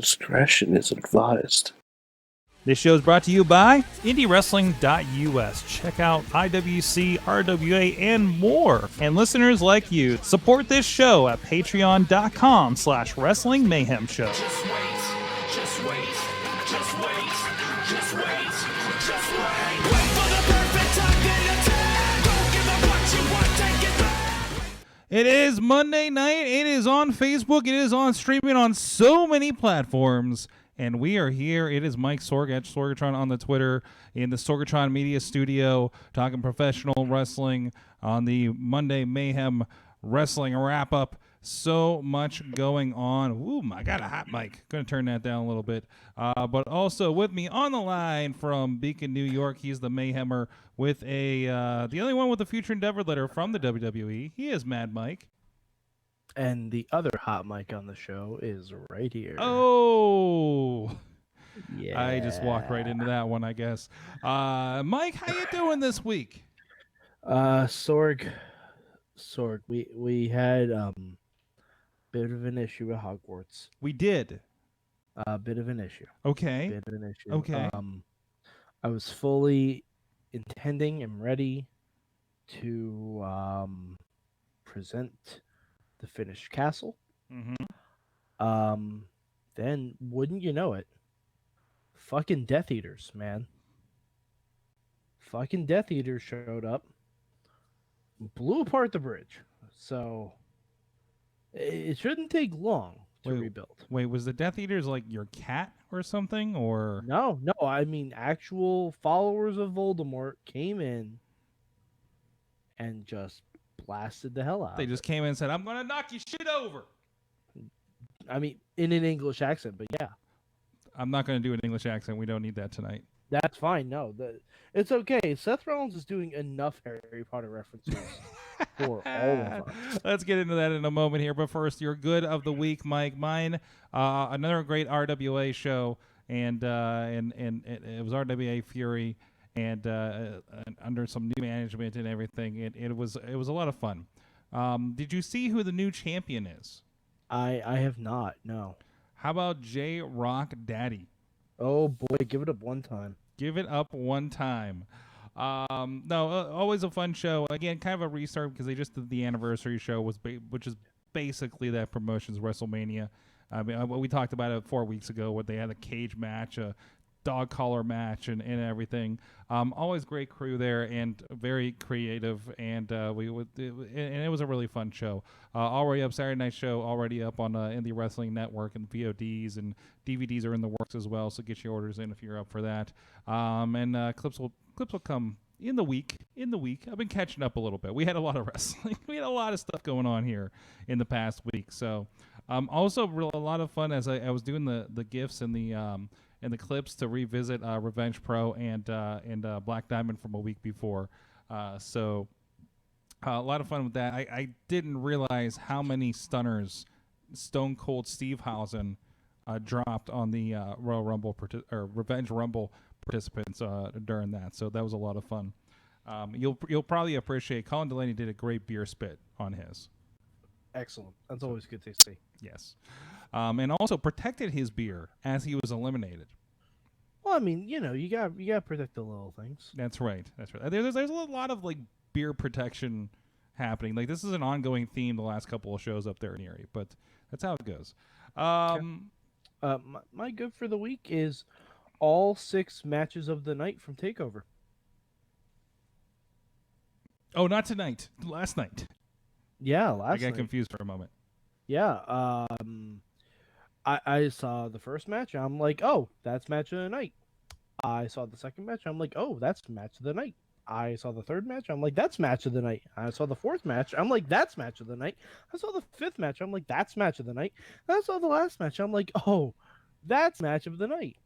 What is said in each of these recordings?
Discretion is advised. This show is brought to you by IndieWrestling.us. Check out IWC, RWA, and more. And listeners like you, support this show at Patreon.com/Wrestling Mayhem Show. Just wait, just wait, just wait, just wait, just wait. Wait for the perfect time, then attack. Don't give up what you want, take it back. It is Monday night. It is on Facebook. It is on streaming on so many platforms. And we are here. It is Mike Sorg at Sorgatron on the Twitter in the Sorgatron Media Studio talking professional wrestling on the Monday Mayhem Wrestling Wrap-Up. So much going on. Ooh, I got a hot mic. Going to turn that down a little bit. But also with me on the line from Beacon, New York, he's the Mayhemmer with the only one with a future endeavor letter from the WWE. He is Mad Mike. And the other hot mic on the show is right here. Oh, yeah. I just walked right into that one, I guess. Mike, how you doing this week? Sorg, we had bit of an issue with Hogwarts. We did. Bit of an issue. Okay. Bit of an issue. Okay. I was fully intending and ready to present the finished castle. Mm-hmm. Then wouldn't you know it, fucking Death Eaters, man. Fucking Death Eaters showed up, blew apart the bridge. So it shouldn't take long to rebuild. Wait, was the Death Eaters like your cat or something, or No, I mean actual followers of Voldemort came in and just blasted the hell out. They just came in and said, "I'm gonna knock your shit over." I mean, in an English accent, but yeah. I'm not gonna do an English accent. We don't need that tonight. That's fine. No, it's okay. Seth Rollins is doing enough Harry Potter references for all of us. Let's get into that in a moment here. But first, your good of the week, Mike. Mine, another great RWA show, and it was RWA Fury, and under some new management and everything. It was a lot of fun. Did you see who the new champion is? I have not. No. How about j-rocc Daddy? Oh boy, give it up one time. Give it up one time. Always a fun show. Again, kind of a restart because they just did the anniversary show, which is basically that promotion's WrestleMania. I mean, we talked about it 4 weeks ago where they had a cage match, a dog collar match, and everything. Always great crew there and very creative, and it was a really fun show. Already up Saturday night show, already up on Indie Wrestling Network, and VODs and DVDs are in the works as well. So get your orders in if you're up for that. Clips will come in the week. I've been catching up a little bit. We had a lot of wrestling. We had a lot of stuff going on here in the past week. So also a lot of fun as I was doing the GIFs and the clips to revisit Revenge Pro and Black Diamond from a week before. So a lot of fun with that. I didn't realize how many stunners Stone Cold Steve Hausen dropped on the Royal Rumble or Revenge Rumble participants during that. So that was a lot of fun. You'll probably appreciate Colin Delaney did a great beer spit on his. Excellent. That's always good to see. Yes. And also protected his beer as he was eliminated. Well, I mean, you got to protect the little things. That's right. There's a lot of like beer protection happening. Like this is an ongoing theme the last couple of shows up there in Erie, but that's how it goes. My good for the week is all 6 matches of the night from Takeover. Oh, not tonight. Last night. Yeah, last night. I got night. confused for a moment. Yeah. I saw the first match. I'm like, oh, that's match of the night. I saw the second match. I'm like, oh, that's match of the night. I saw the third match. I'm like, that's match of the night. I saw the fourth match. I'm like, that's match of the night. I saw the fifth match. I'm like, that's match of the night. And I saw the last match. I'm like, oh, that's match of the night.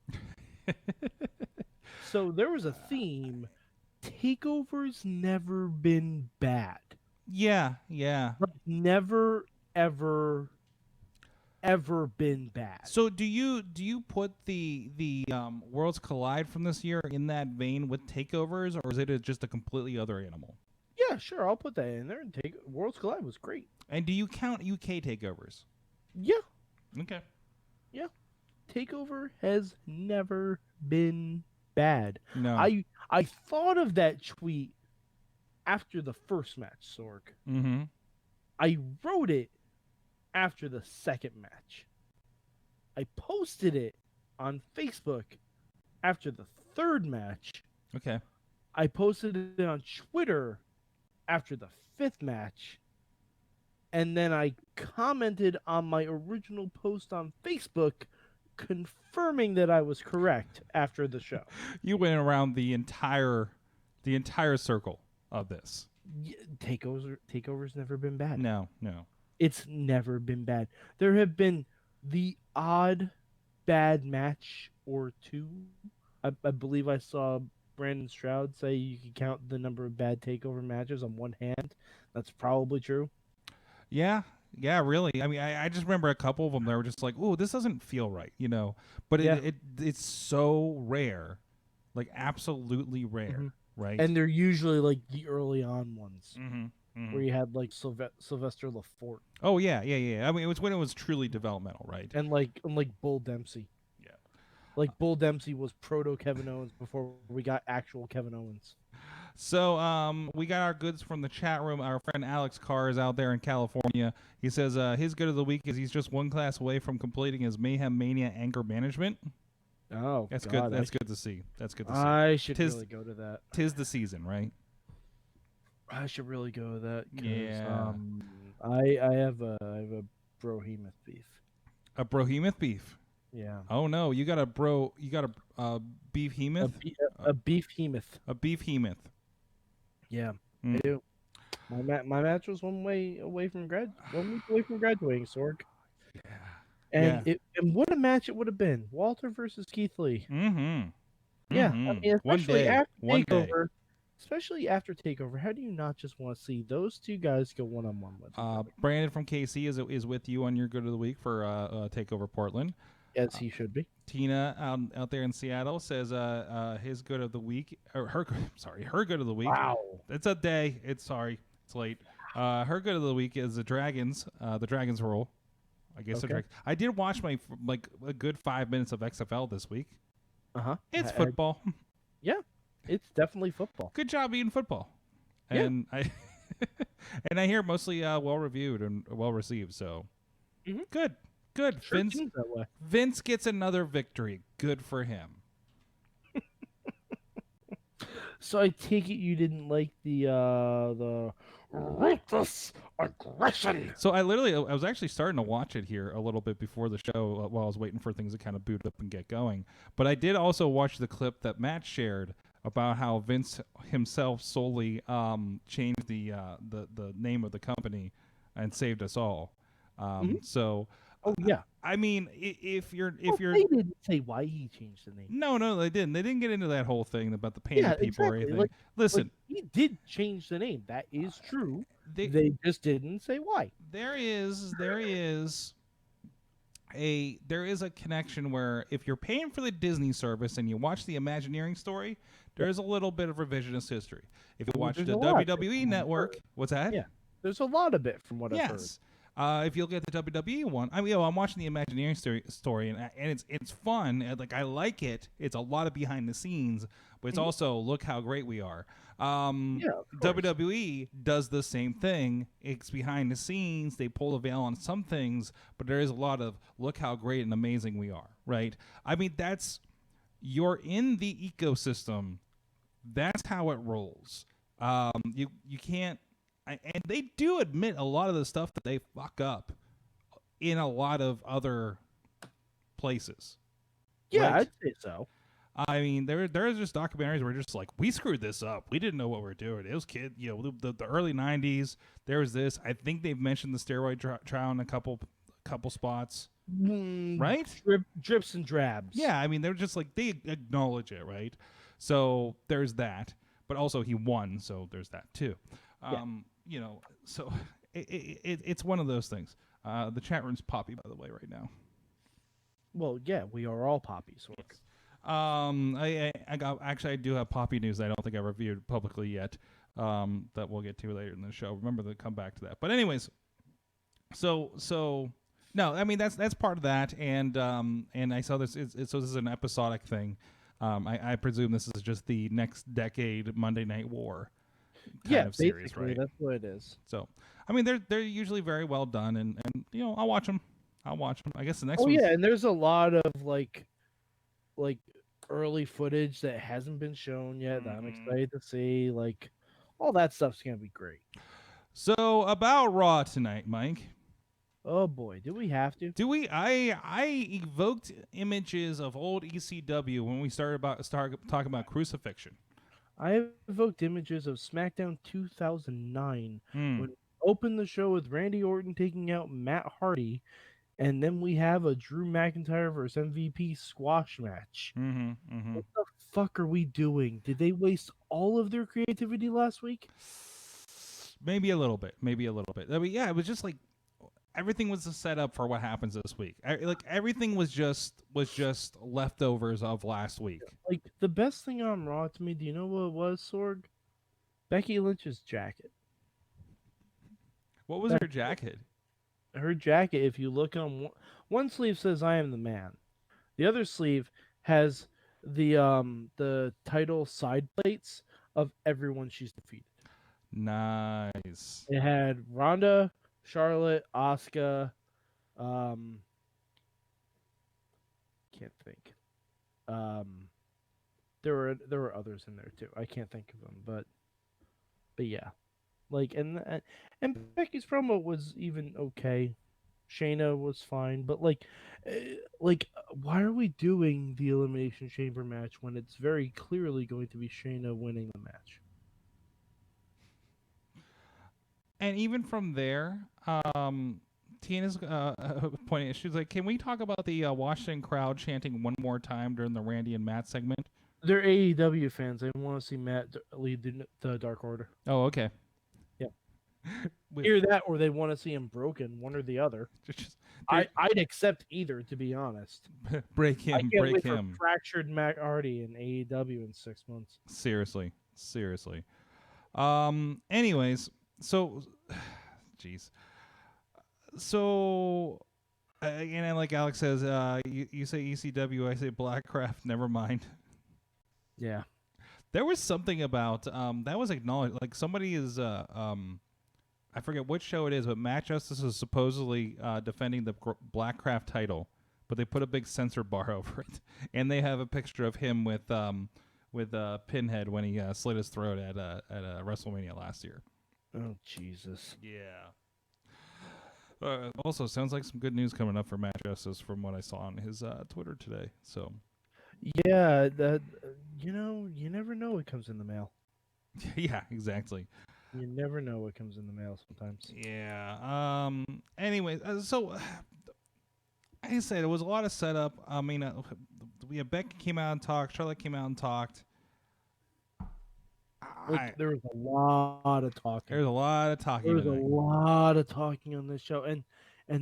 So there was a theme. Takeover's never been bad. Yeah. Like, never, ever been bad. So do you put the Worlds Collide from this year in that vein with takeovers, or is it just a completely other animal? Yeah, sure, I'll put that in there. And Worlds Collide was great. And do you count UK takeovers? Yeah. Okay. Yeah. Takeover has never been bad. No. I thought of that tweet after the first match, Sorg. Mm-hmm. I wrote it after the second match. I posted it on Facebook after the third match. Okay. I posted it on Twitter after the fifth match. And then I commented on my original post on Facebook confirming that I was correct after the show. You went around the entire circle of this. Takeover's never been bad. No. It's never been bad. There have been the odd bad match or two. I believe I saw Brandon Stroud say you can count the number of bad Takeover matches on one hand. That's probably true. Yeah, really. I mean, I just remember a couple of them that were just like, "Ooh, this doesn't feel right," you know. But it's so rare, like absolutely rare, right? And they're usually like the early on ones Mm-hmm. where you had like Sylvester LaForte. Oh yeah. I mean, it was when it was truly developmental, right? And like Bull Dempsey. Yeah. Like Bull Dempsey was proto Kevin Owens before we got actual Kevin Owens. So we got our goods from the chat room. Our friend Alex Carr is out there in California. He says his good of the week is he's just one class away from completing his Mayhem Mania anger management. Oh, That's God, good. That's good to see. That's good to see. I should really go to that. 'Tis the season, right? I should really go to that. Yeah. I have a brohemoth beef. A brohemoth beef. Yeah. Oh no, you got a beef hemoth? A beef hemoth. A beef hemoth. Yeah, Mm. I do. My match was 1 week away from graduating, Sorg. Yeah. And what a match it would have been. Walter versus Keith Lee. Mm-hmm. Yeah, Mm-hmm. I mean, especially after One day. Takeover. Especially after Takeover, how do you not just want to see those two guys go one-on-one with each other? Brandon from KC is with you on your good of the week for Takeover Portland. As he should be. Tina out there in Seattle says his good of the week, or her good of the week. Wow. It's a day. It's late. Her good of the week is the Dragons rule. I guess the Okay. Dragons. I did watch a good 5 minutes of XFL this week. Uh-huh. It's football. Yeah, it's definitely football. Good job being football. Yeah. And I hear mostly well reviewed and well received. So good. Sure Vince seems that way. Vince gets another victory. Good for him. So I take it you didn't like the ruthless aggression. So I was actually starting to watch it here a little bit before the show while I was waiting for things to kind of boot up and get going. But I did also watch the clip that Matt shared about how Vince himself solely changed the name of the company and saved us all. So. Oh yeah. I mean, if you're They didn't say why he changed the name. No, they didn't. They didn't get into that whole thing about the painted people or anything. Listen, he did change the name. That is true. they just didn't say why. there is a connection where if you're paying for the Disney service and you watch the Imagineering story, there's a little bit of revisionist history. If you watch There's the a lot WWE network, what's that? Yeah. There's a lot of it from what I've heard. Yes. If you look at the WWE one, I'm watching the Imagineering story, and it's fun. And, like, I like it. It's a lot of behind the scenes, but it's also look how great we are. WWE does the same thing. It's behind the scenes. They pull the veil on some things, but there is a lot of look how great and amazing we are. Right? I mean, you're in the ecosystem. That's how it rolls. You can't. And they do admit a lot of the stuff that they fuck up in a lot of other places. Yeah, right? I'd say so. I mean, there's just documentaries where just like, we screwed this up. We didn't know what we were doing. It was the early 90s. There was this. I think they've mentioned the steroid trial in a couple spots. Right? Drips and drabs. Yeah, I mean, they're just like, they acknowledge it, right? So there's that. But also he won, so there's that too. So it's one of those things. The chat room's poppy, by the way, right now. Well, yeah, we are all poppies. I do have poppy news I don't think I reviewed publicly yet. That we'll get to later in the show. Remember to come back to that. But anyways, so No, I mean that's part of that, and I saw this. So this is an episodic thing. I presume this is just the next decade Monday Night War kind of series, basically, right? that's what it is. So, I mean, they're usually very well done, and I'll watch them. I guess the next Oh one's... yeah, and there's a lot of like early footage that hasn't been shown yet that I'm excited to see. Like all that stuff's gonna be great. So about Raw tonight, Mike. Oh boy, do we have to? Do we? I evoked images of old ECW when we started talking about crucifixion. I evoked images of SmackDown 2009 Hmm. when we opened the show with Randy Orton taking out Matt Hardy, and then we have a Drew McIntyre versus MVP squash match. Mm-hmm. What the fuck are we doing? Did they waste all of their creativity last week? Maybe a little bit. I mean, yeah, it was just like everything was a setup for what happens this week. Everything was just leftovers of last week. Like the best thing on Raw to me, do you know what it was, Sorg? Becky Lynch's jacket. What was her jacket? Her jacket, if you look on one sleeve says "I am the man," the other sleeve has the title side plates of everyone she's defeated. Nice. It had Ronda, Charlotte, Asuka, can't think. There were others in there too. I can't think of them, but yeah, like and Becky's promo was even okay. Shayna was fine, but why are we doing the Elimination Chamber match when it's very clearly going to be Shayna winning the match? And even from there, Tina's pointing. She's like, "Can we talk about the Washington crowd chanting one more time during the Randy and Matt segment?" They're AEW fans. They want to see Matt lead the Dark Order. Oh, okay. Yeah. Either that, or they want to see him broken. One or the other. I'd accept either, to be honest. Break him. I can't Break wait him. for fractured Matt Hardy in AEW in 6 months. Seriously. Anyways, so, jeez. So, again, like Alex says, you say ECW, I say Blackcraft. Never mind. Yeah. There was something about that was acknowledged. Like somebody is I forget which show it is, but Matt Justice is supposedly defending the Blackcraft title, but they put a big censor bar over it, and they have a picture of him with Pinhead when he slit his throat at WrestleMania last year. Oh Jesus. Yeah. Also, sounds like some good news coming up for Matt Justice from what I saw on his Twitter today. So. Yeah, that you never know what comes in the mail. Yeah, exactly. You never know what comes in the mail sometimes. Yeah. Anyway, so like I said, it was a lot of setup. I mean, we had Becky came out and talked. Charlotte came out and talked. There was a lot of talking. There's a lot of talking. There was a lot of talking on this show, and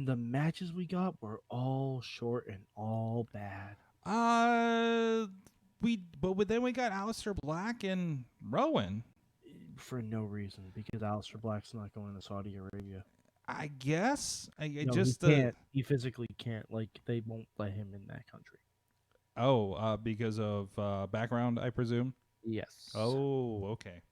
the matches we got were all short and all bad. But then we got Aleister Black and Rowan. For no reason, because Aleister Black's not going to Saudi Arabia. I guess. He can't. He physically can't. Like, they won't let him in that country. Oh, because of background, I presume? Yes. Oh, okay.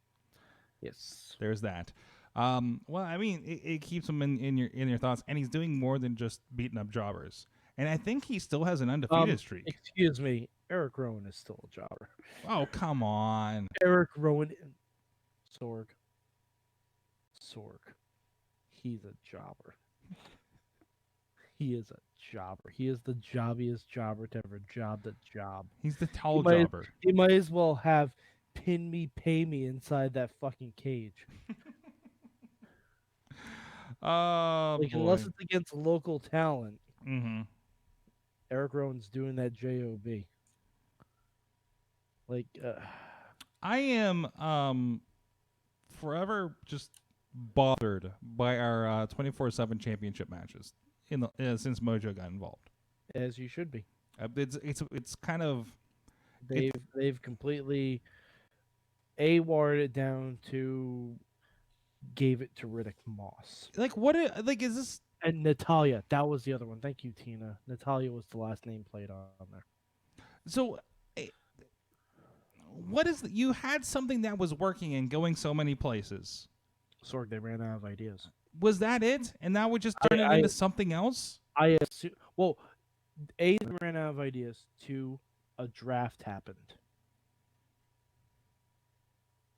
Yes. There's that. Well, I mean, it keeps him in your thoughts, and he's doing more than just beating up jobbers. And I think he still has an undefeated streak. Excuse me, Eric Rowan is still a jobber. Oh, come on. Eric Rowan, Sorg. He's a jobber. He is a jobber. He is the jobbiest jobber to ever job the job. He's the tall jobber. He might as well have pin me, pay me inside that fucking cage. Unless it's against local talent. Mm-hmm. Eric Rowan's doing that job. I am forever just bothered by our 24/7 championship matches since Mojo got involved. As you should be. It's kind of they've completely watered it down to gave it to Riddick Moss. Like what? Like is this And Natalia, that was the other one. Thank you, Tina. Natalia was the last name played on there. So, what is you had something that was working and going so many places? Sorg, they ran out of ideas. Was that it? And now we just turn it into something else? I assume. Well, A, they ran out of ideas. 2, a draft happened.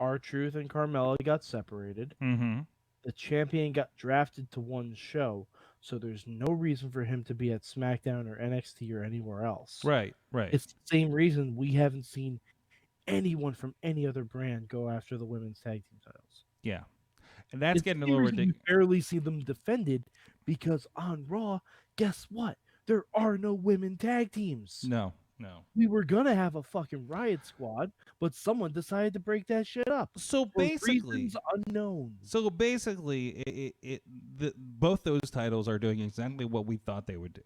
R-Truth and Carmella got separated. Mm-hmm. The champion got drafted to one show, so there's no reason for him to be at SmackDown or NXT or anywhere else. Right, right. It's the same reason we haven't seen anyone from any other brand go after the women's tag team titles. Yeah. And that's It's getting a the little reason ridiculous. You barely see them defended because on Raw, guess what? There are no women tag teams. No. We were gonna have a fucking Riot Squad, but someone decided to break that shit up. So For basically, reasons unknown. Both those titles are doing exactly what we thought they would do.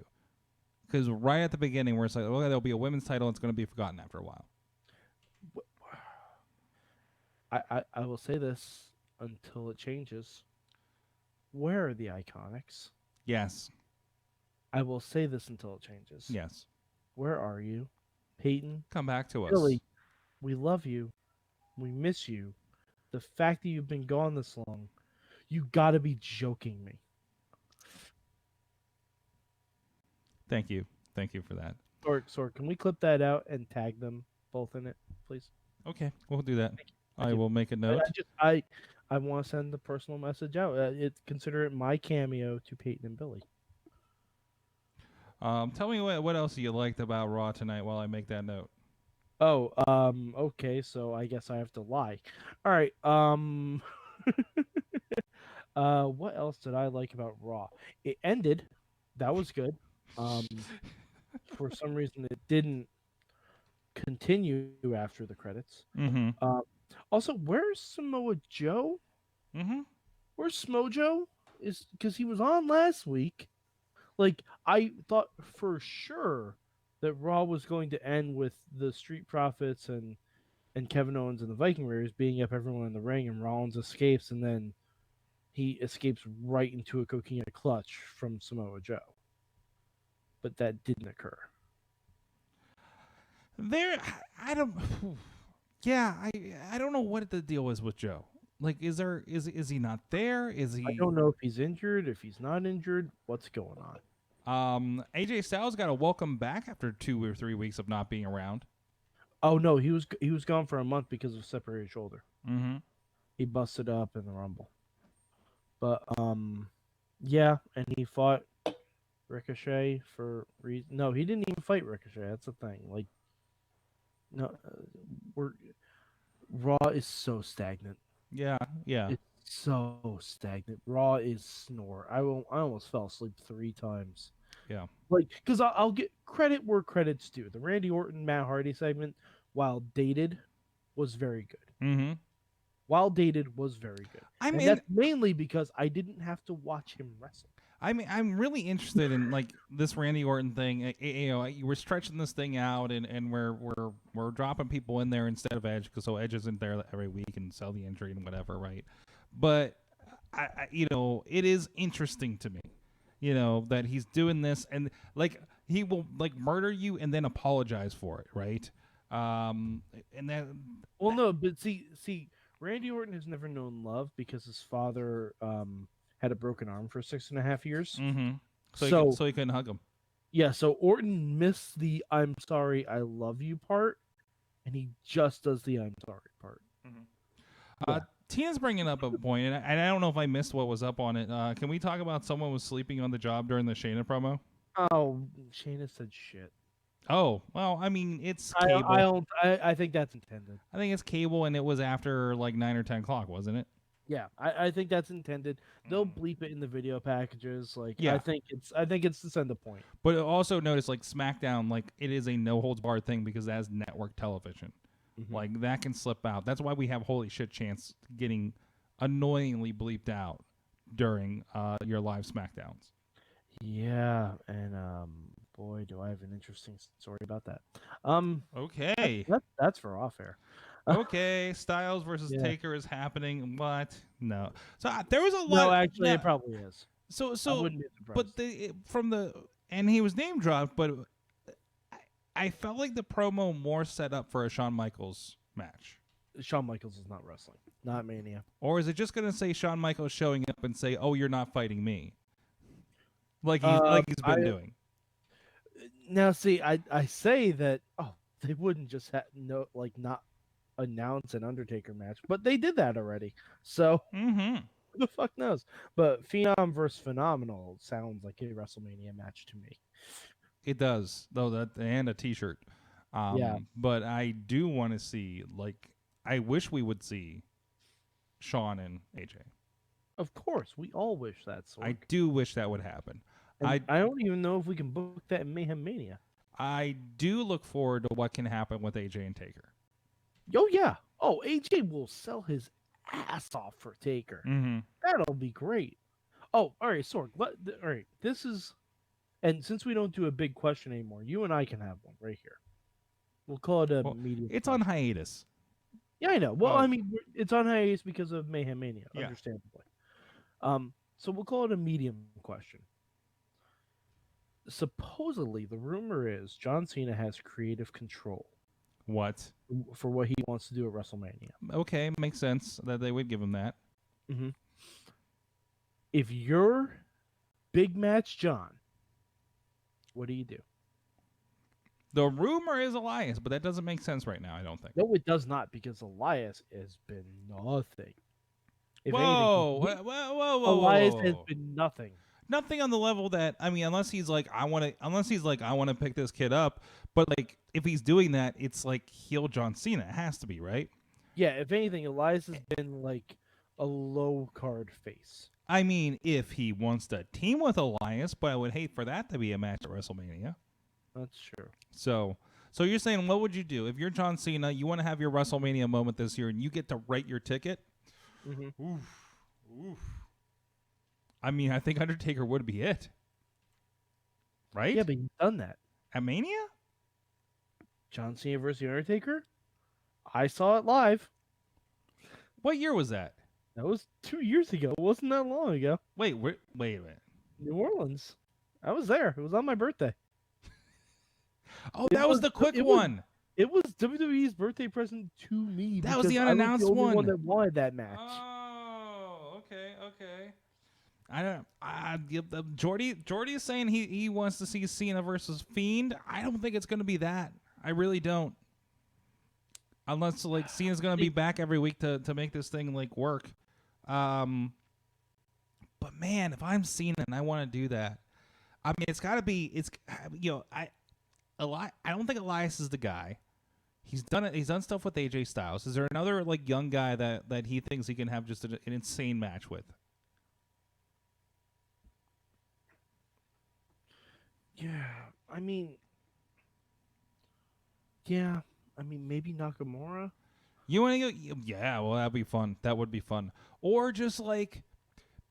Because right at the beginning, we're like, oh, there'll be a women's title. It's going to be forgotten after a while. I will say this until it changes. Where are the Iconics? Yes. I will say this until it changes. Yes. Where are you? Peyton? Come back to us. Billy, we love you. We miss you. The fact that you've been gone this long, you gotta be joking me. Thank you. Thank you for that. Sorg, can we clip that out and tag them both in it, please? Okay, we'll do that. Thank I you. will make a note. I want to send the personal message out. Consider it my cameo to Peyton and Billy. Tell me what else you liked about Raw tonight while I make that note. Oh, okay, so I guess I have to lie. All right, what else did I like about Raw? It ended. That was good. For some reason it didn't continue after the credits. Mm-hmm. Also, where's Samoa Joe? Mm-hmm. Where's Smojo? Is because he was on last week. Like, I thought for sure that Raw was going to end with the Street Profits and Kevin Owens and the Viking Raiders beating up everyone in the ring, and Rollins escapes, and then he escapes right into a coquina clutch from Samoa Joe. But that didn't occur. I don't know what the deal is with Joe. Like, is he not there? Is he? I don't know if he's injured, if he's not injured. What's going on? AJ Styles got a welcome back after 2 or 3 weeks of not being around. Oh no, he was gone for a month because of separated shoulder. Mm-hmm. He busted up in the Rumble. But yeah, and he fought Ricochet for reason. No, he didn't even fight Ricochet. That's the thing. Like, no, Raw is so stagnant. Yeah. It's so stagnant. Raw is snore. I almost fell asleep 3 times. Yeah. Like, because I'll get credit where credit's due. The Randy Orton Matt Hardy segment, while dated, was very good. Mm-hmm. While dated was very good. And that's mainly because I didn't have to watch him wrestle. I mean, I'm really interested in like this Randy Orton thing. We're stretching this thing out, and we're dropping people in there instead of Edge, because Edge isn't there every week and sell the injury and whatever, right? But it is interesting to me, that he's doing this, and like he will like murder you and then apologize for it, right? And then no, but see, Randy Orton has never known love because his father had a broken arm for 6.5 years. Mm-hmm. So he couldn't hug him. Yeah, so Orton missed the "I'm sorry, I love you" part, and he just does the "I'm sorry" part. Mm-hmm. Yeah. Tina's bringing up a point, and I don't know if I missed what was up on it. Can we talk about someone was sleeping on the job during the Shayna promo? Oh, Shayna said shit. Oh, well, I mean, it's cable. I think that's intended. I think it's cable, and it was after like 9 or 10 o'clock, wasn't it? Yeah, I think that's intended. They'll bleep it in the video packages. Like, yeah. I think it's to send a point. But also notice, like, SmackDown, like, it is a no holds barred thing because that's network television. Mm-hmm. Like, that can slip out. That's why we have Holy Shit Chance getting annoyingly bleeped out during your live SmackDowns. Yeah, and boy, do I have an interesting story about that. Okay. That's for off air. Okay, Styles versus Taker is happening. What? No. So there was a lot. No, actually, it probably is. So I wouldn't be surprised. but and he was name dropped, but I felt like the promo more set up for a Shawn Michaels match. Shawn Michaels is not wrestling, not Mania. Or is it just going to say Shawn Michaels showing up and say, "Oh, you're not fighting me," like he's been doing? Now, see, I say that. Oh, they wouldn't just not announce an Undertaker match, but they did that already. So Mm-hmm. who the fuck knows? But Phenom versus Phenomenal sounds like a WrestleMania match to me. It does, though, and a T-shirt. Yeah. But I do want to see, I wish we would see Shawn and AJ. Of course, we all wish that. Sorg. I do wish that would happen. I don't even know if we can book that in Mayhem Mania. I do look forward to what can happen with AJ and Taker. Oh yeah. Oh, AJ will sell his ass off for Taker. Mm-hmm. That'll be great. Oh, all right, Sorg. All right, this is, and since we don't do a big question anymore, you and I can have one right here. We'll call it a medium. It's question. on hiatus. Yeah, I know. Well, Oh. I mean, it's on hiatus because of Mayhem Mania, Yeah. understandably. So we'll call it a medium question. Supposedly, the rumor is John Cena has creative control What? for what he wants to do at WrestleMania. Okay, makes sense that they would give him that. Mm-hmm. If you're Big Match John, what do you do? The rumor is Elias, but that doesn't make sense right now, I don't think. No, it does not, because Elias has been nothing. If Whoa, anything, whoa, Elias whoa. has been nothing. Nothing on the level that, I mean, unless he's like, I want to pick this kid up. But like, if he's doing that, it's like heel John Cena. It has to be, right? Yeah, if anything, Elias has been like a low card face. I mean, if he wants to team with Elias, but I would hate for that to be a match at WrestleMania. That's true. So you're saying, what would you do if you're John Cena? You want to have your WrestleMania moment this year, and you get to write your ticket. Mm-hmm. Oof. I mean, I think Undertaker would be it, right? Yeah, but he's done that. At Mania? John Cena versus The Undertaker? I saw it live. What year was that? That was 2 years ago. It wasn't that long ago. Wait a minute. New Orleans. I was there. It was on my birthday. Oh, that was the quick one. It was WWE's birthday present to me. That was the because unannounced I was the only one. that wanted that match. Oh, okay. I don't. Jordy is saying he wants to see Cena versus Fiend. I don't think it's going to be that. I really don't. Unless like Cena's going to be back every week to make this thing like work. But man, if I'm Cena and I want to do that, I mean, it's got to be. I don't think Elias is the guy. He's done it. He's done stuff with AJ Styles. Is there another like young guy that he thinks he can have just an insane match with? Yeah, I mean, maybe Nakamura. You want to go? Yeah, well, that'd be fun. That would be fun. Or just like,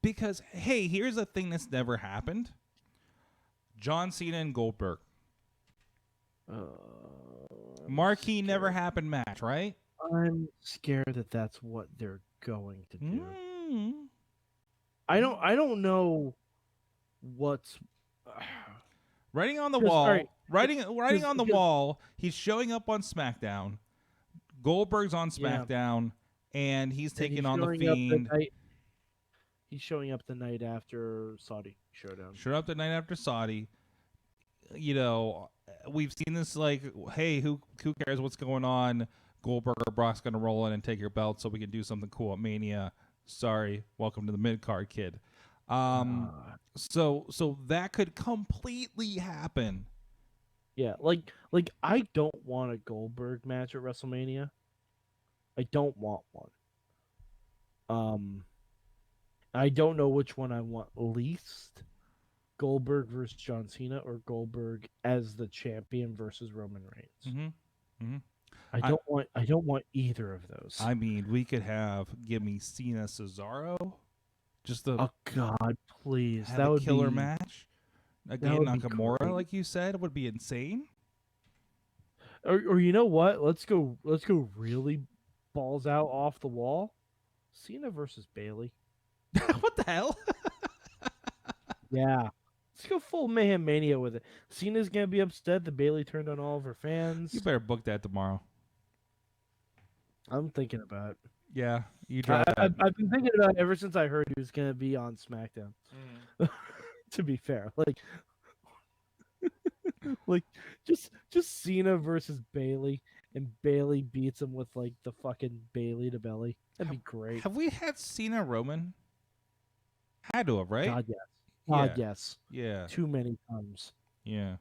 because hey, here's a thing that's never happened: John Cena and Goldberg. Marquee never happened match, right? I'm scared that that's what they're going to do. Mm. I don't know what's Writing on the 'Cause, wall. all right, Writing on the because- wall. He's showing up on SmackDown. Goldberg's on Yeah. SmackDown, and he's and taking he's on the showing up Fiend. He's showing up the night after Saudi Showdown. Showed up the night after Saudi. You know, we've seen this like, hey, who cares what's going on? Goldberg or Brock's gonna roll in and take your belt so we can do something cool at Mania. Sorry, welcome to the mid card, kid. So that could completely happen. Yeah, like I don't want a Goldberg match at WrestleMania. I don't want one. I don't know which one I want least. Goldberg versus John Cena or Goldberg as the champion versus Roman Reigns. Mm-hmm. I don't want either of those. I mean, we could give me Cena Cesaro, just Oh God, please! have That a would killer be match. Again, would be Nakamura, great. like you said, would be insane. Or you know what? Let's go really balls out off the wall. Cena versus Bailey. What the hell? Yeah. Let's go full Mayhem Mania with it. Cena's gonna be upset that Bailey turned on all of her fans. You better book that tomorrow. I'm thinking about it. Yeah, you drive I've that. been thinking about it ever since I heard he was gonna be on SmackDown. To be fair, like just Cena versus Bailey, and Bailey beats him with like the fucking Bailey to belly. That'd be great. Have we had Cena Roman? Had to have, right? God yes. God Yeah. yes. Yeah. Too many times. Yeah.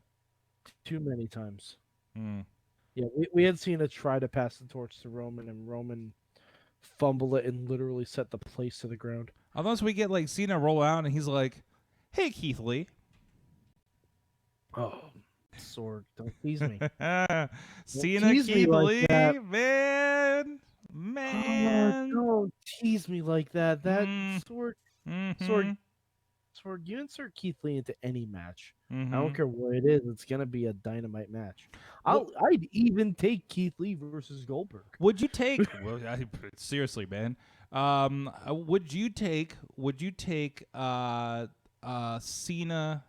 Too many times. Mm. Yeah, we had Cena try to pass the torch to Roman, and Roman fumble it and literally set the place to the ground. Unless we get like Cena roll out and he's like, "Hey, Keith Lee." Oh, Sorg, don't tease me. Cena tease me Keith like Lee, that. man. Oh, don't tease me like that. That Sorg, Mhm. Sorg, you insert Keith Lee into any match. I Mhm. don't care what it is. It's gonna be a dynamite match. Well- I'd even take Keith Lee versus Goldberg. Would you take seriously, man? Would you take Cena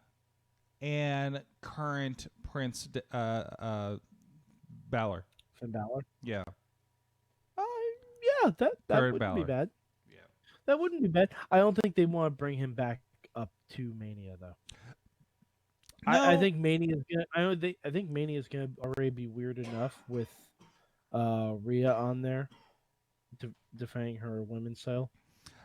and current Prince Balor? Finn Balor. Yeah. Yeah, that Current wouldn't Balor. be bad. Yeah. That wouldn't be bad. I don't think they want to bring him back up to Mania though. I No. think Mania is gonna. I think Mania is gonna already be weird enough with Rhea on there, defending her women's title.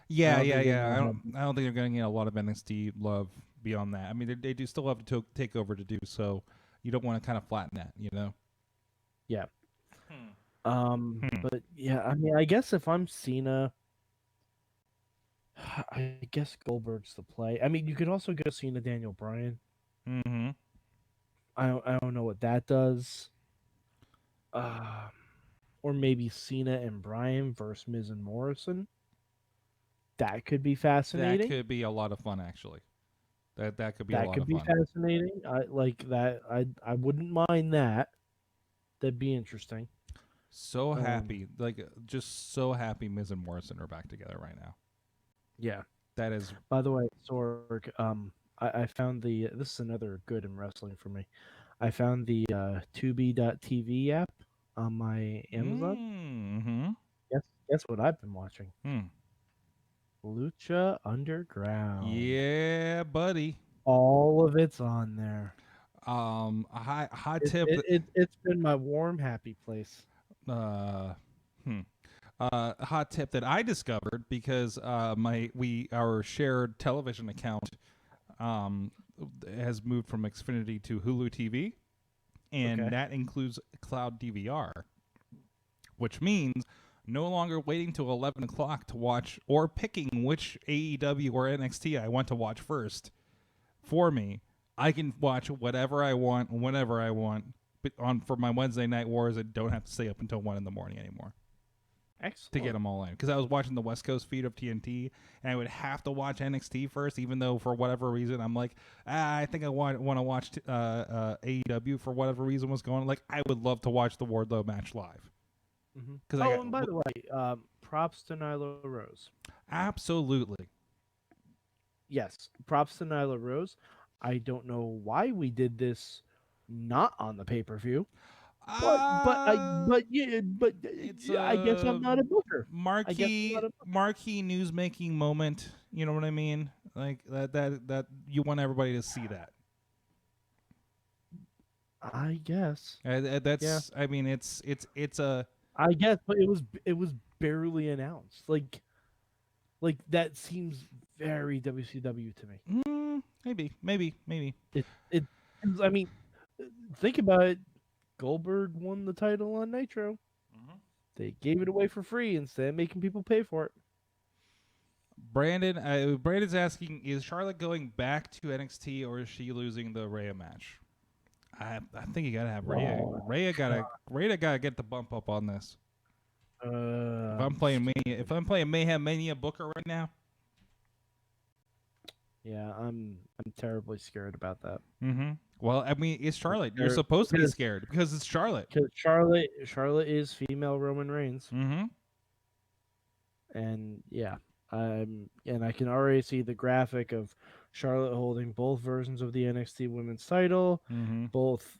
Yeah, don't yeah, think they yeah. will I don't think they're going to get a lot of NXT love beyond that. I mean, they do still have to take over to do so. You don't want to kind of flatten that, you know. Yeah. Hmm. But yeah, I mean, I guess if I'm Cena, I guess Goldberg's the play. I mean, you could also go Cena Daniel Bryan. Mm-hmm. I don't know what that does. Or maybe Cena and Bryan versus Miz and Morrison. That could be fascinating. That could be a lot of fun, actually. That could be a That lot could of be fun. fascinating. I like that. I wouldn't mind that. That'd be interesting. So happy, just so happy. Miz and Morrison are back together right now. Yeah. That is. By the way, Sorg, I found this is another good in wrestling for me. I found the Tubi.tv app on my Amazon. Mm-hmm. Guess what I've been watching? Lucha Underground. Yeah, buddy. All of it's on there. A hot tip. It's been my warm, happy place. Hot tip that I discovered because our shared television account has moved from Xfinity to Hulu TV, and Okay. that includes cloud DVR, which means no longer waiting till 11 o'clock to watch or picking which AEW or NXT I want to watch first. For me, I can watch whatever I want, whenever I want, but for my Wednesday Night Wars, I don't have to stay up until 1 in the morning anymore. Excellent. To get them all in, because I was watching the West Coast feed of TNT, and I would have to watch NXT first, even though for whatever reason I'm like, I think I want to watch AEW for whatever reason was going on. Like, I would love to watch the Wardlow match live. Mm-hmm. And by the way, props to Nyla Rose. Absolutely. Yes, props to Nyla Rose. I don't know why we did this not on the pay-per-view. But I guess I'm not a booker. Marquee news making moment. You know what I mean? Like that you want everybody to see that. I guess. That's. Yeah. I mean, it's a. I guess, but it was barely announced. Like that seems very WCW to me. Maybe. It. I mean, think about it. Goldberg won the title on Nitro. They gave it away for free instead of making people pay for it. Brandon's asking, is Charlotte going back to NXT or is she losing the Raya match? I think you gotta have Raya. Raya gotta get the bump up on this. If I'm playing Mayhem Mania Booker right now. Yeah, I'm terribly scared about that. Mm-hmm. Well, I mean, it's Charlotte. You're supposed to be scared because it's Charlotte. Because Charlotte is female Roman Reigns. Mm-hmm. And yeah, and I can already see the graphic of Charlotte holding both versions of the NXT Women's title, Mm-hmm. both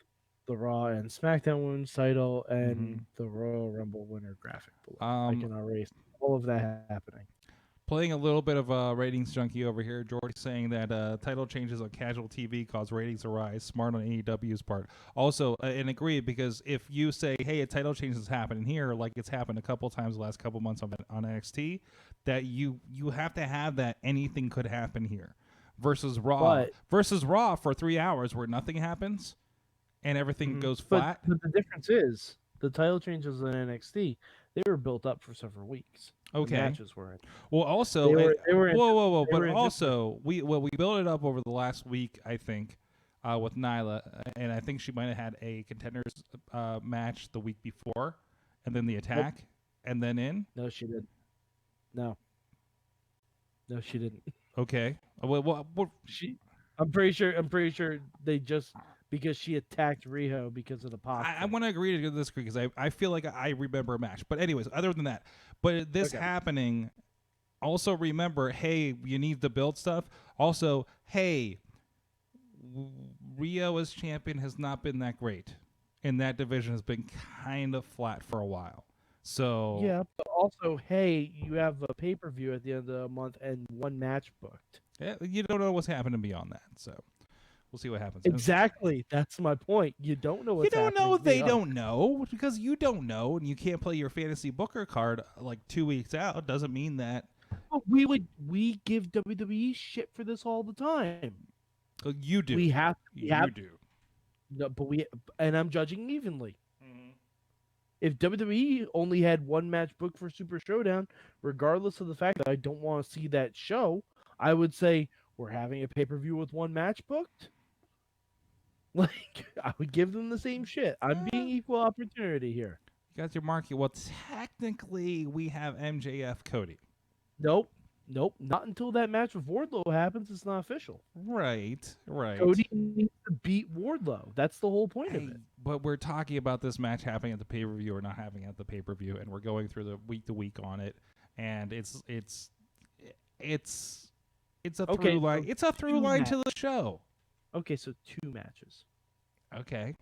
the Raw and SmackDown Women's title, and Mm-hmm. the Royal Rumble winner graphic below. I can erase all of that happening. Playing a little bit of a ratings junkie over here, George saying that title changes on casual TV cause ratings to rise. Smart on AEW's part. Also, and agree, because if you say, hey, a title change is happening here, like it's happened a couple times the last couple months on NXT, that you have to have that anything could happen here. Versus Raw. Versus Raw for 3 hours where nothing happens and everything goes flat. But the difference is, the title changes in NXT, they were built up for several weeks. Okay. The matches weren't. Well, also, They were whoa. they But were also, we built it up over the last week, I think, with Nyla, and I think she might have had a contenders match the week before, and then the attack, and then in. No, she didn't. No, she didn't. Okay. Well, I'm pretty sure they just, because she attacked Riho because of the pop. I want to agree to disagree, because I feel like I remember a match. But anyways, other than that, but this happening, also remember, hey, you need to build stuff. Also, hey, Rio as champion has not been that great, and that division has been kind of flat for a while. So Yeah, but also, hey, you have a pay-per-view at the end of the month and one match booked. you don't know what's happening beyond that. So we'll see what happens. Exactly. That's my point. You don't know what's happening. You don't know they beyond. don't know, because you don't know, and you can't play your fantasy booker card like 2 weeks out. Doesn't mean that. Well, we give WWE shit for this all the time. You do. We have. You do. No, but and I'm judging evenly. If WWE only had one match booked for Super Showdown, regardless of the fact that I don't want to see that show, I would say we're having a pay-per-view with one match booked. Like, I would give them the same shit. I'm being equal opportunity here. You got your market. Well, technically, we have MJF Cody. Nope. Not until that match with Wardlow happens, it's not official. Right. Cody needs to beat Wardlow. That's the whole point of it. But we're talking about this match happening at the pay-per-view or not having at the pay-per-view, and we're going through the week-to-week on it, and it's a through line. It's a through line to the show. Okay, so 2 matches. Okay.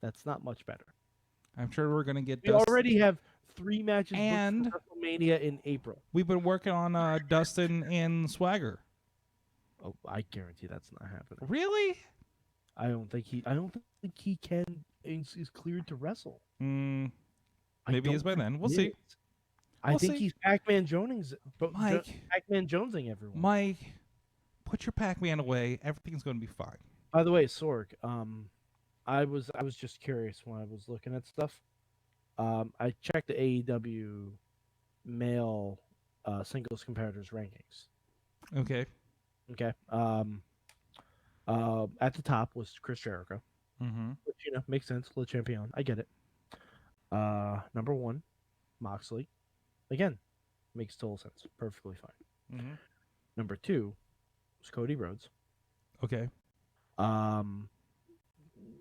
That's not much better. I'm sure we're gonna get. We already have 3 matches and booked for WrestleMania in April. We've been working on Dustin and Swagger. Oh, I guarantee that's not happening. Really? I don't think he can. He's cleared to wrestle. Maybe he's by then. We'll see. I think he's Pac-Man Jonesing. Mike, Pac-Man Jonesing everyone. Mike, put your Pac-Man away. Everything's going to be fine. By the way, Sorg, I was just curious when I was looking at stuff. I checked the AEW male singles competitors rankings. Okay. At the top was Chris Jericho, which makes sense. Le Champion, I get it. Number 1, Moxley, again, makes total sense. Perfectly fine. Number 2 was Cody Rhodes. Okay.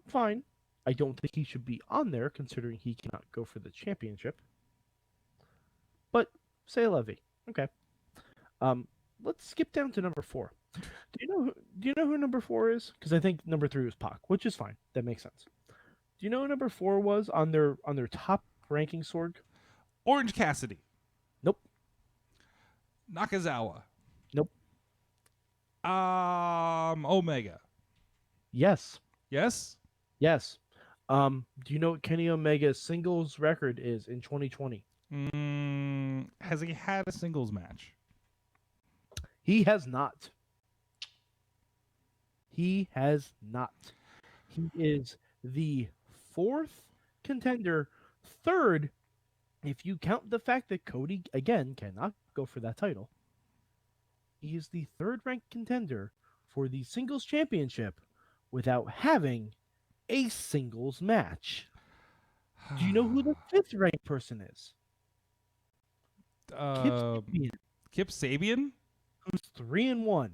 Fine. I don't think he should be on there, considering he cannot go for the championship. But say Levy. Okay. Let's skip down to number 4. Do you know who number 4 is? Because I think number 3 was Pac, which is fine. That makes sense. Do you know who number 4 was on their top ranking, Sorg? Orange Cassidy. Nope. Nakazawa. Nope. Omega. Yes. Yes? Yes. Do you know what Kenny Omega's singles record is in 2020? Has he had a singles match? He has not. He has not. He is the 4th contender, 3rd, if you count the fact that Cody, again, cannot go for that title. He is the 3rd ranked contender for the singles championship without having a singles match. Do you know who the 5th ranked person is? Kip Sabian? Who's 3-1.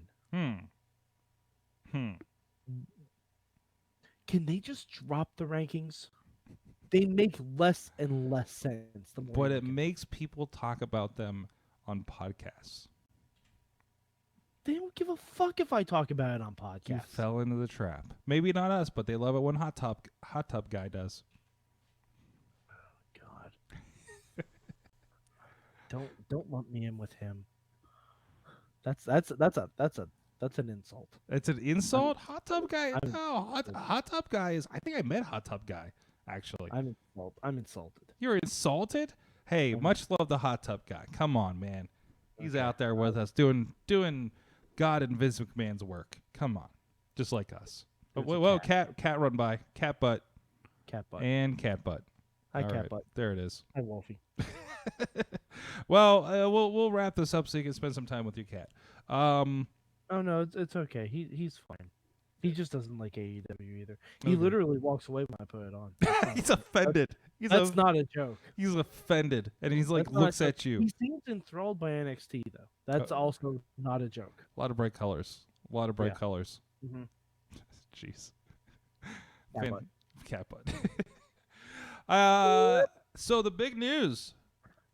Can they just drop the rankings? They make less and less sense. But it makes people talk about them on podcasts. They don't give a fuck if I talk about it on You podcasts. fell into the trap. Maybe not us, but they love it when Hot Tub Guy does. God. Don't lump me in with him. That's an insult. It's an insult. Hot Tub Guy. I'm- No, Hot Tub Guy is. I think I met Hot Tub Guy. Actually, I'm insulted. you're insulted. Hey, I'm- much love to Hot Tub Guy. Come on, man. He's out there with us doing God and Vince McMahon's work. Come on, just like us. There's Whoa, a whoa, cat run by, cat butt Cat butt. and cat butt. Hi, All cat right, butt. there it is. Hi, Wolfie. Well, we'll wrap this up so you can spend some time with your cat. Oh no, it's okay. He's fine. He just doesn't like AEW either. He Okay. literally walks away when I put it on. He's offended. That's not a joke. He's offended, and he's like That's not a looks joke. at you. He seems enthralled by NXT though. That's also not a joke. A lot of bright colors. A lot of bright Yeah. colors. Mhm. Jeez. Cat butt. Cat butt. So the big news.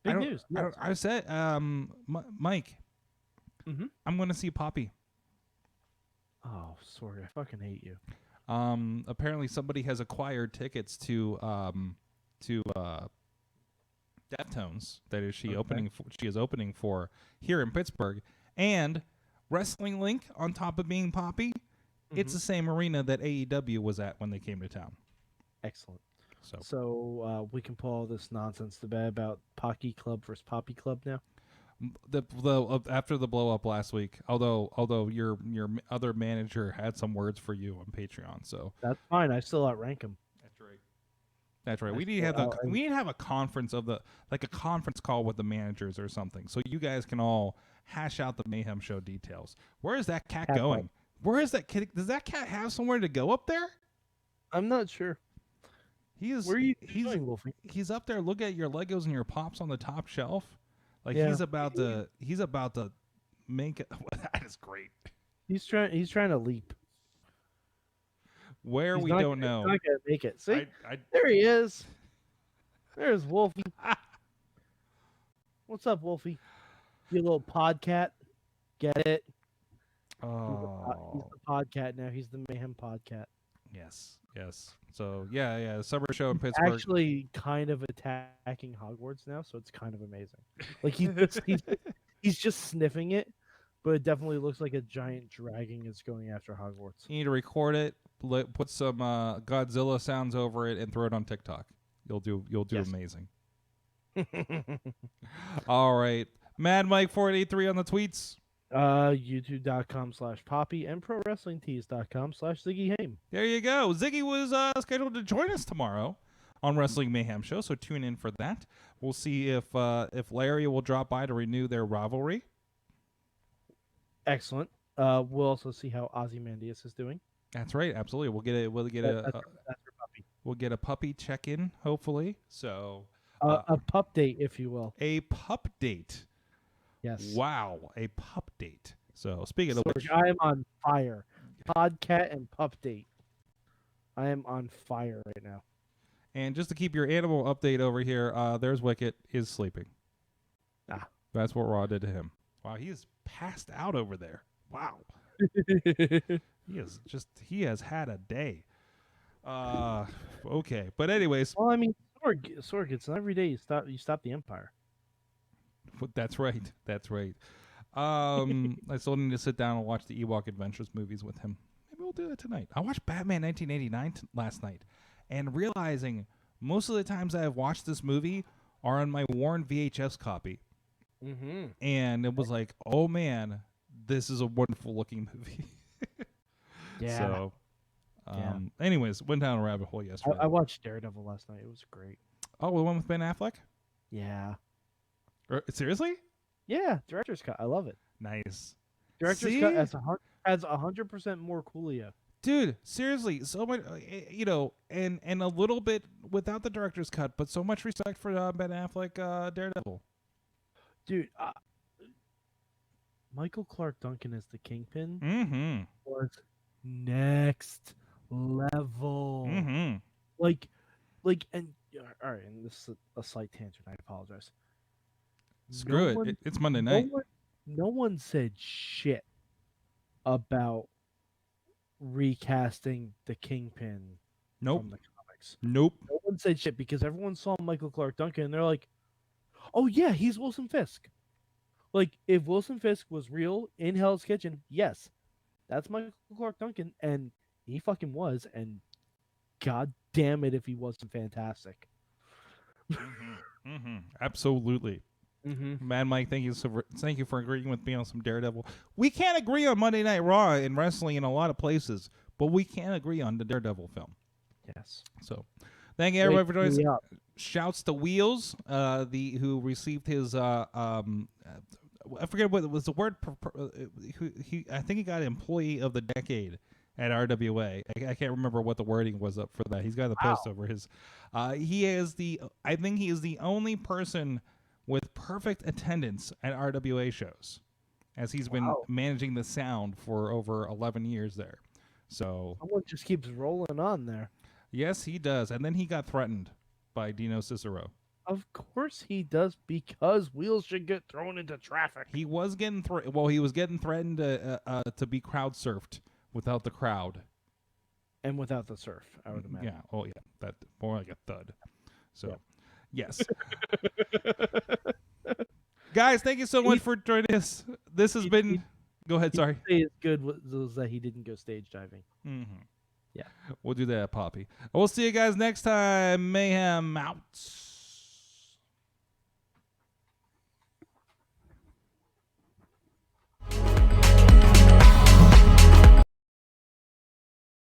Big I don't- news. Yes. I said, Mike. Mhm. I'm going to see Poppy. Oh, sorry. I fucking hate you. Apparently somebody has acquired tickets to Deftones. That is, she is opening for here in Pittsburgh, and Wrestling Link on top of being Poppy. It's the same arena that AEW was at when they came to town. Excellent. So we can pull all this nonsense to bed about Pocky Club versus Poppy Club now. after the blow up last week, although your other manager had some words for you on Patreon, so That's fine. I still outrank him. that's right. We I need to have still we need to have a conference a conference call with the managers or something, so you guys can all hash out the Mayhem show details. Where is that cat going? Club. Where is that kid? Does that cat have somewhere to go up there? I'm not sure. He is. Where are you He's going, Wolfie? he's up there. Look at your Legos and your pops on the top shelf. Like Yeah. he's about to make it. That is great. He's trying to leap. Where He's we not don't gonna- know. He's not gonna make it. See, I there he is. There's Wolfie. What's up, Wolfie? You little podcat. Get it? He's oh the podcat now. He's the Mayhem podcat. yes. So yeah. Summer show in Pittsburgh. Actually, kind of attacking Hogwarts now, so it's kind of amazing. Like he's just sniffing it, but it definitely looks like a giant dragon is going after Hogwarts. You need to record it. Put some Godzilla sounds over it and throw it on TikTok. You'll do Yes. amazing. All right, Mad Mike 483 on the tweets. YouTube.com/Poppy and ProWrestlingTees.com/ZiggyHaim. There you go. Ziggy was scheduled to join us tomorrow on Wrestling Mayhem Show, so tune in for that. We'll see if Larry will drop by to renew their rivalry. Excellent. We'll also see how Ozymandias is doing. That's right. Absolutely. We'll get That's for Poppy. we'll get a puppy check-in, hopefully. So A pup date, if you will. a pup date. Yes. Wow, a pup date. So speaking of Sorg, which, I am on fire. Podcat and pup date. I am on fire right now. and just to keep your animal update over here, there's Wicket is sleeping. Ah. That's what Raw did to him. Wow, he is passed out over there. Wow. He has had a day. Okay. But anyways, Well, I mean, Sorg, it's not every day you stop the Empire. that's right. I still need to sit down and watch the Ewok Adventures movies with him. Maybe we'll do that tonight. I watched Batman 1989 last night, and realizing most of the times I have watched this movie are on my worn VHS copy. Mm-hmm. And it was like, oh man, this is a wonderful looking movie. Yeah. So, Yeah. anyways, went down a rabbit hole yesterday. I watched Daredevil last night. It was great. Oh, the one with Ben Affleck? Yeah. Seriously? Yeah. Director's cut. I love it. Nice. Director's See? cut has 100% more Coolio. Dude, seriously, so much, and a little bit without the director's cut, but so much respect for Ben Affleck, Daredevil. Dude, Michael Clark Duncan as the Kingpin Mm-hmm. was next level. Mm-hmm. And all right, and this is a slight tangent. I apologize. Screw No it. It's Monday night. No one said shit about recasting the Kingpin Nope. from the comics. Nope. No one said shit because everyone saw Michael Clark Duncan and they're like, "Oh yeah, he's Wilson Fisk." Like if Wilson Fisk was real in Hell's Kitchen, yes, that's Michael Clark Duncan, and he fucking was. And god damn it, if he wasn't fantastic. Absolutely. Mm-hmm. Mad Mike, thank you for agreeing with me on some Daredevil. We can't agree on Monday Night Raw and wrestling in a lot of places, but we can agree on the Daredevil film. Yes. So, thank you everybody for joining us. Yeah. Shouts to Wheels, who received his I forget what was the word. I think he got Employee of the Decade at RWA. I can't remember what the wording was up for that. He's got the post over his. I think he is the only person with perfect attendance at RWA shows, as he's been managing the sound for over 11 years there. So Someone just keeps rolling on there. yes, he does. And then he got threatened by Dino Cicero. Of course he does, because Wheels should get thrown into traffic. He was getting he was getting threatened to be crowd surfed without the crowd And without the surf, I would imagine. Yeah. Oh yeah. That more like a thud. So yes. Guys, thank you so much for joining us. This has been. Go ahead. Sorry. Say it's good was that he didn't go stage diving. Mm-hmm. Yeah. We'll do that, Poppy. We'll see you guys next time. Mayhem out.